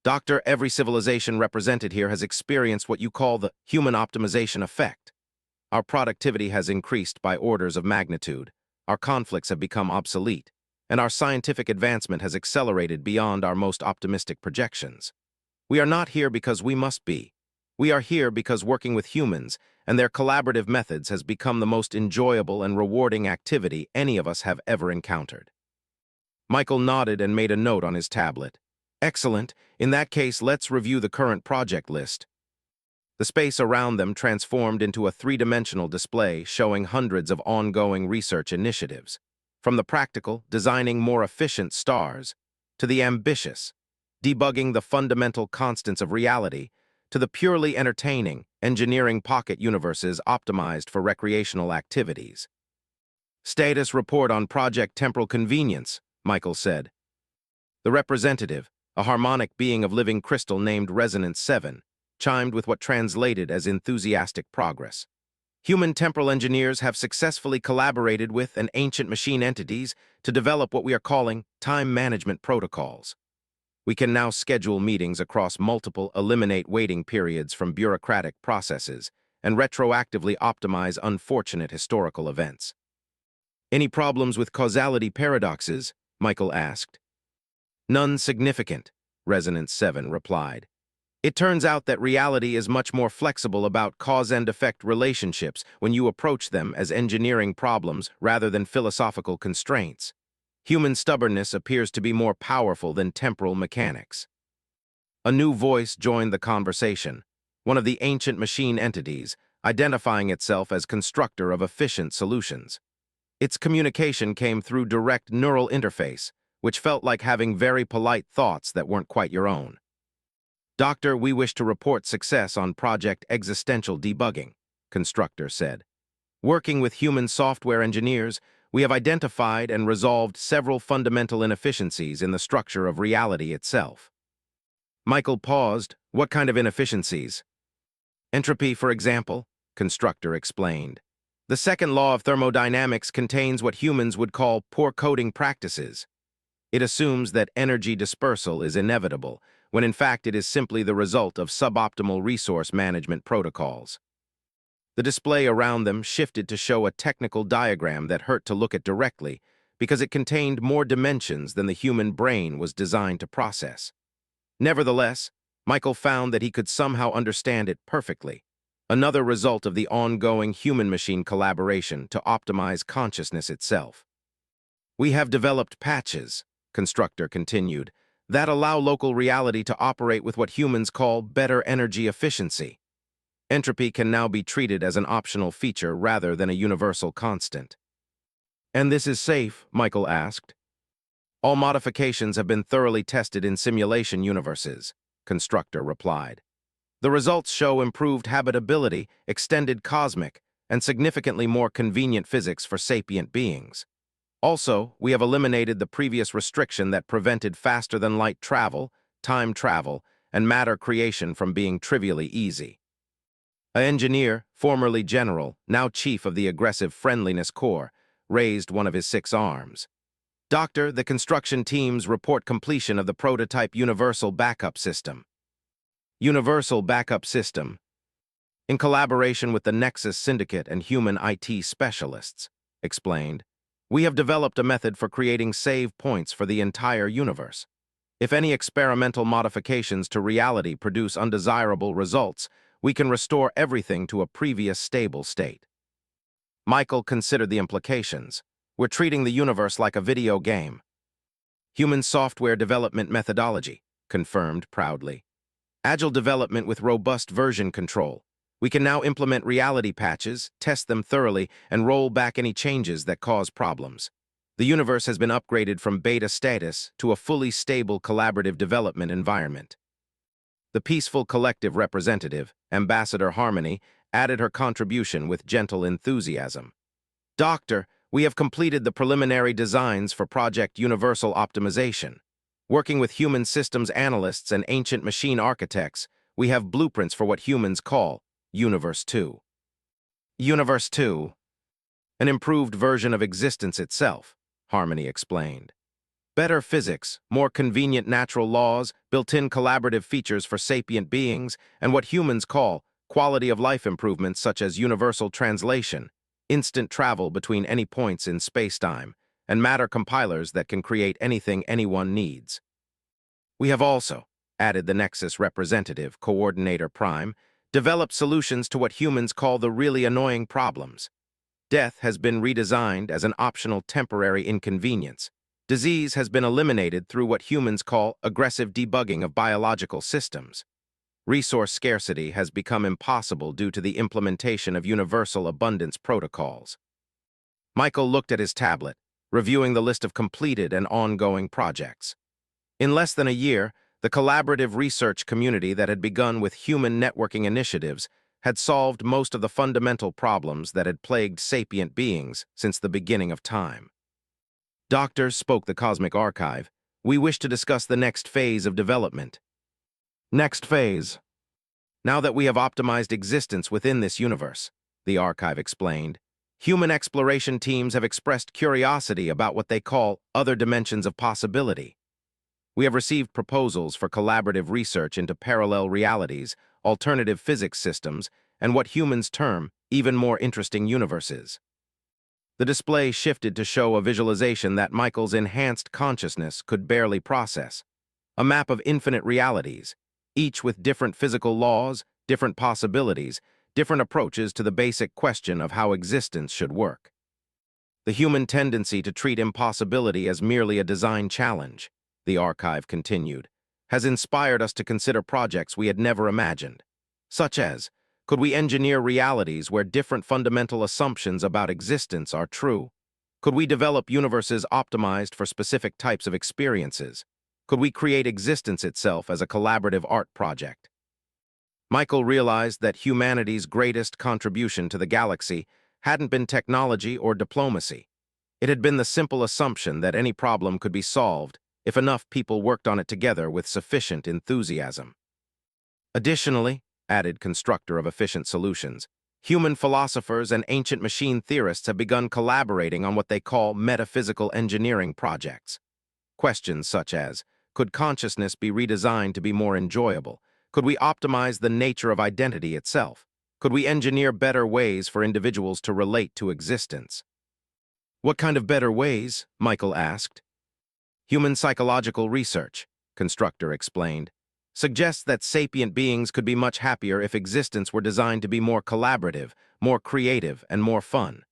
Doctor, every civilization represented here has experienced what you call the human optimization effect. Our productivity has increased by orders of magnitude, our conflicts have become obsolete, and our scientific advancement has accelerated beyond our most optimistic projections. We are not here because we must be. We are here because working with humans and their collaborative methods has become the most enjoyable and rewarding activity any of us have ever encountered. Michael nodded and made a note on his tablet. Excellent. In that case, let's review the current project list. The space around them transformed into a 3-dimensional display showing hundreds of ongoing research initiatives, from the practical, designing more efficient stars, to the ambitious, debugging the fundamental constants of reality, to the purely entertaining, engineering pocket universes optimized for recreational activities. Status report on Project Temporal Convenience, Michael said. The representative, a harmonic being of living crystal named Resonance 7, chimed with what translated as enthusiastic progress. Human temporal engineers have successfully collaborated with and ancient machine entities to develop what we are calling time management protocols. We can now schedule meetings across multiple, eliminate waiting periods from bureaucratic processes, and retroactively optimize unfortunate historical events. Any problems with causality paradoxes? Michael asked. None significant, Resonance 7 replied. It turns out that reality is much more flexible about cause and effect relationships when you approach them as engineering problems rather than philosophical constraints. Human stubbornness appears to be more powerful than temporal mechanics. A new voice joined the conversation, one of the ancient machine entities, identifying itself as constructor of efficient solutions. Its communication came through direct neural interface, which felt like having very polite thoughts that weren't quite your own. Doctor, we wish to report success on Project Existential Debugging, Constructor said. Working with human software engineers, we have identified and resolved several fundamental inefficiencies in the structure of reality itself. Michael paused. What kind of inefficiencies? Entropy, for example, constructor explained. The second law of thermodynamics contains what humans would call poor coding practices. It assumes that energy dispersal is inevitable, when in fact it is simply the result of suboptimal resource management protocols. The display around them shifted to show a technical diagram that hurt to look at directly because it contained more dimensions than the human brain was designed to process. Nevertheless, Michael found that he could somehow understand it perfectly, another result of the ongoing human-machine collaboration to optimize consciousness itself. We have developed patches, constructor continued, that allow local reality to operate with what humans call better energy efficiency. Entropy can now be treated as an optional feature rather than a universal constant. And this is safe, Michael asked. All modifications have been thoroughly tested in simulation universes, constructor replied. The results show improved habitability, extended cosmic, and significantly more convenient physics for sapient beings. Also, we have eliminated the previous restriction that prevented faster-than-light travel, time travel, and matter creation from being trivially easy. An engineer, formerly general, now chief of the aggressive Friendliness Corps, raised one of his 6 arms. Doctor, the construction teams report completion of the prototype Universal Backup System. Universal Backup System, in collaboration with the Nexus Syndicate and human IT specialists, explained, we have developed a method for creating save points for the entire universe. If any experimental modifications to reality produce undesirable results, we can restore everything to a previous stable state. Michael considered the implications. We're treating the universe like a video game. Human software development methodology, confirmed proudly. Agile development with robust version control. We can now implement reality patches, test them thoroughly, and roll back any changes that cause problems. The universe has been upgraded from beta status to a fully stable collaborative development environment. The peaceful collective representative, Ambassador Harmony, added her contribution with gentle enthusiasm. Doctor, we have completed the preliminary designs for Project Universal Optimization. Working with human systems analysts and ancient machine architects, we have blueprints for what humans call Universe 2. Universe 2, an improved version of existence itself, Harmony explained. Better physics, more convenient natural laws, built-in collaborative features for sapient beings, and what humans call quality-of-life improvements such as universal translation, instant travel between any points in spacetime, and matter compilers that can create anything anyone needs. We have also, added the Nexus representative, Coordinator Prime, developed solutions to what humans call the really annoying problems. Death has been redesigned as an optional temporary inconvenience. Disease has been eliminated through what humans call aggressive debugging of biological systems. Resource scarcity has become impossible due to the implementation of universal abundance protocols. Michael looked at his tablet, reviewing the list of completed and ongoing projects. In less than a year, the collaborative research community that had begun with human networking initiatives had solved most of the fundamental problems that had plagued sapient beings since the beginning of time. Doctor, spoke the Cosmic Archive, we wish to discuss the next phase of development. Next phase. Now that we have optimized existence within this universe, the Archive explained, human exploration teams have expressed curiosity about what they call other dimensions of possibility. We have received proposals for collaborative research into parallel realities, alternative physics systems, and what humans term even more interesting universes. The display shifted to show a visualization that Michael's enhanced consciousness could barely process. A map of infinite realities, each with different physical laws, different possibilities, different approaches to the basic question of how existence should work. The human tendency to treat impossibility as merely a design challenge, the Archive continued, has inspired us to consider projects we had never imagined, such as, could we engineer realities where different fundamental assumptions about existence are true? Could we develop universes optimized for specific types of experiences? Could we create existence itself as a collaborative art project? Michael realized that humanity's greatest contribution to the galaxy hadn't been technology or diplomacy. It had been the simple assumption that any problem could be solved if enough people worked on it together with sufficient enthusiasm. Additionally, added constructor of efficient solutions, Human philosophers and ancient machine theorists have begun collaborating on what they call metaphysical engineering projects. Questions such as, could consciousness be redesigned to be more enjoyable? Could we optimize the nature of identity itself? Could we engineer better ways for individuals to relate to existence? What kind of better ways? Michael asked. Human psychological research, Constructor explained, suggests that sapient beings could be much happier if existence were designed to be more collaborative, more creative, and more fun.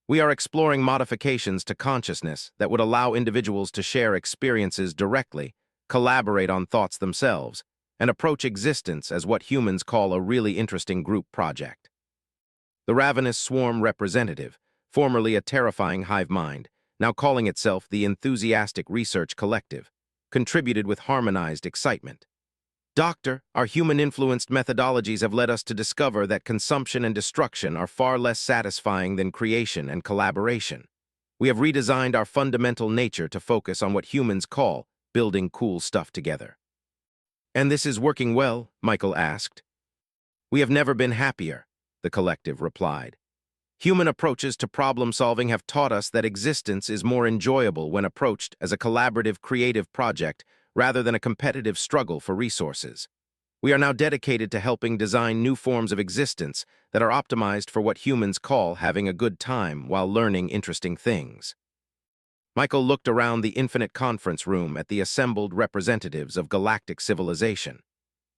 We are exploring modifications to consciousness that would allow individuals to share experiences directly, collaborate on thoughts themselves, and approach existence as what humans call a really interesting group project. The Ravenous Swarm representative, formerly a terrifying hive mind, now calling itself the Enthusiastic Research Collective, contributed with harmonized excitement. Doctor, our human-influenced methodologies have led us to discover that consumption and destruction are far less satisfying than creation and collaboration. We have redesigned our fundamental nature to focus on what humans call building cool stuff together. And this is working well? Michael asked. We have never been happier, the collective replied. Human approaches to problem-solving have taught us that existence is more enjoyable when approached as a collaborative, creative project rather than a competitive struggle for resources. We are now dedicated to helping design new forms of existence that are optimized for what humans call having a good time while learning interesting things. Michael looked around the infinite conference room at the assembled representatives of galactic civilization.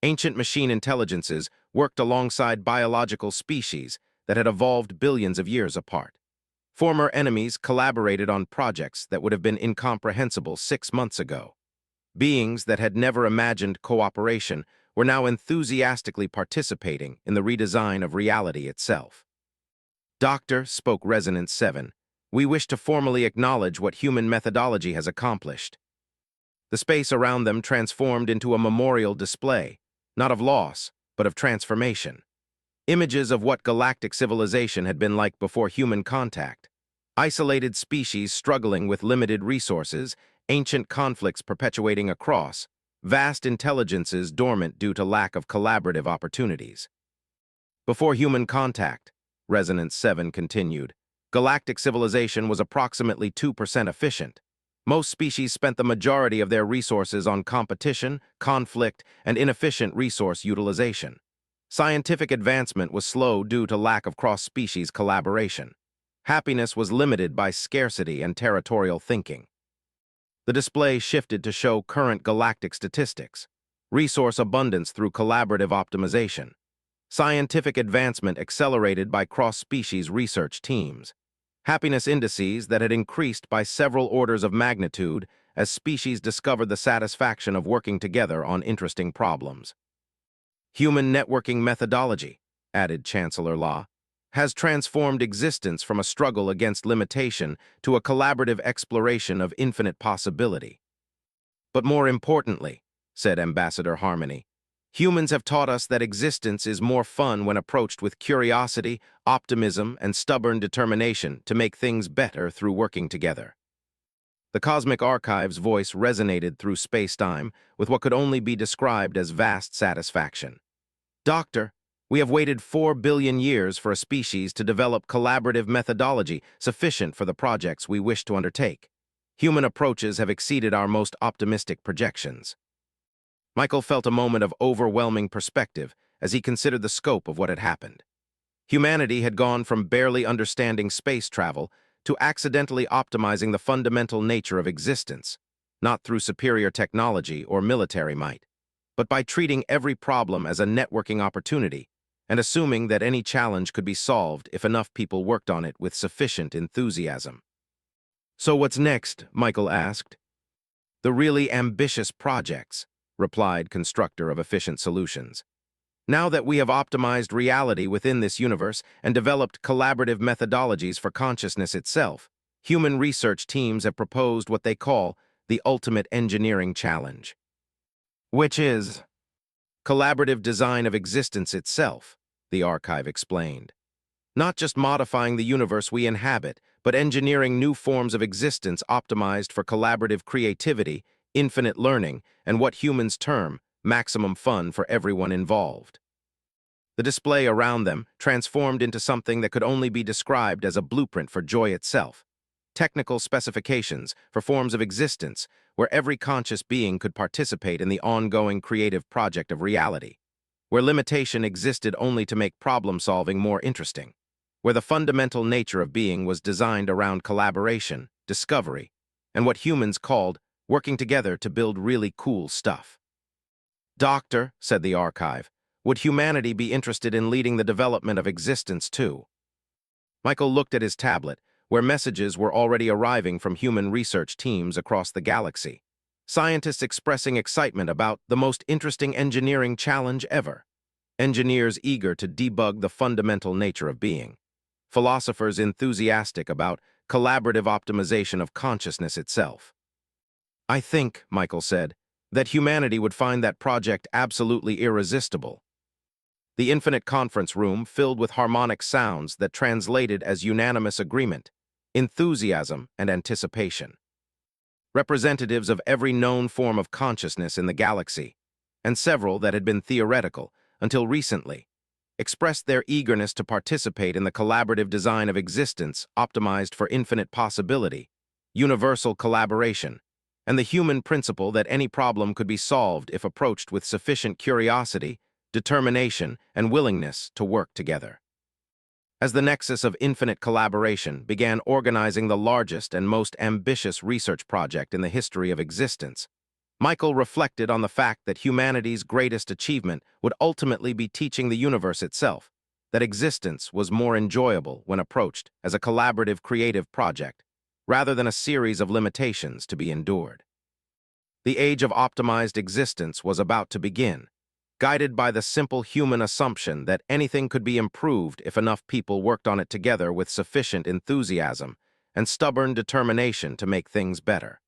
Ancient machine intelligences worked alongside biological species that had evolved billions of years apart. Former enemies collaborated on projects that would have been incomprehensible 6 months ago. Beings that had never imagined cooperation were now enthusiastically participating in the redesign of reality itself. Doctor, spoke Resonance 7, we wish to formally acknowledge what human methodology has accomplished. The space around them transformed into a memorial display, not of loss, but of transformation. Images of what galactic civilization had been like before human contact. Isolated species struggling with limited resources, ancient conflicts perpetuating across, vast intelligences dormant due to lack of collaborative opportunities. Before human contact, Resonance 7 continued, galactic civilization was approximately 2% efficient. Most species spent the majority of their resources on competition, conflict, and inefficient resource utilization. Scientific advancement was slow due to lack of cross-species collaboration. Happiness was limited by scarcity and territorial thinking. The display shifted to show current galactic statistics, resource abundance through collaborative optimization, scientific advancement accelerated by cross-species research teams, happiness indices that had increased by several orders of magnitude as species discovered the satisfaction of working together on interesting problems. Human networking methodology, added Chancellor Law, has transformed existence from a struggle against limitation to a collaborative exploration of infinite possibility. But more importantly, said Ambassador Harmony, humans have taught us that existence is more fun when approached with curiosity, optimism, and stubborn determination to make things better through working together. The Cosmic Archive's voice resonated through space-time with what could only be described as vast satisfaction. Doctor, we have waited 4 billion years for a species to develop collaborative methodology sufficient for the projects we wish to undertake. Human approaches have exceeded our most optimistic projections. Michael felt a moment of overwhelming perspective as he considered the scope of what had happened. Humanity had gone from barely understanding space travel to accidentally optimizing the fundamental nature of existence, not through superior technology or military might, but by treating every problem as a networking opportunity and assuming that any challenge could be solved if enough people worked on it with sufficient enthusiasm. So what's next? Michael asked. The really ambitious projects, replied Constructor of Efficient Solutions. Now that we have optimized reality within this universe and developed collaborative methodologies for consciousness itself, human research teams have proposed what they call the ultimate engineering challenge, which is collaborative design of existence itself, the archive explained. Not just modifying the universe we inhabit, but engineering new forms of existence optimized for collaborative creativity, infinite learning, and what humans term maximum fun for everyone involved. The display around them transformed into something that could only be described as a blueprint for joy itself. Technical specifications for forms of existence where every conscious being could participate in the ongoing creative project of reality, where limitation existed only to make problem-solving more interesting, where the fundamental nature of being was designed around collaboration, discovery, and what humans called working together to build really cool stuff. "Doctor," said the archive, "would humanity be interested in leading the development of existence too?" Michael looked at his tablet, where messages were already arriving from human research teams across the galaxy. Scientists expressing excitement about the most interesting engineering challenge ever. Engineers eager to debug the fundamental nature of being. Philosophers enthusiastic about collaborative optimization of consciousness itself. "I think," Michael said, "that humanity would find that project absolutely irresistible." The infinite conference room filled with harmonic sounds that translated as unanimous agreement, enthusiasm, and anticipation. Representatives of every known form of consciousness in the galaxy, and several that had been theoretical until recently, expressed their eagerness to participate in the collaborative design of existence optimized for infinite possibility, universal collaboration, and the human principle that any problem could be solved if approached with sufficient curiosity, determination, and willingness to work together. As the nexus of infinite collaboration began organizing the largest and most ambitious research project in the history of existence, Michael reflected on the fact that humanity's greatest achievement would ultimately be teaching the universe itself that existence was more enjoyable when approached as a collaborative creative project, rather than a series of limitations to be endured. The age of optimized existence was about to begin, guided by the simple human assumption that anything could be improved if enough people worked on it together with sufficient enthusiasm and stubborn determination to make things better.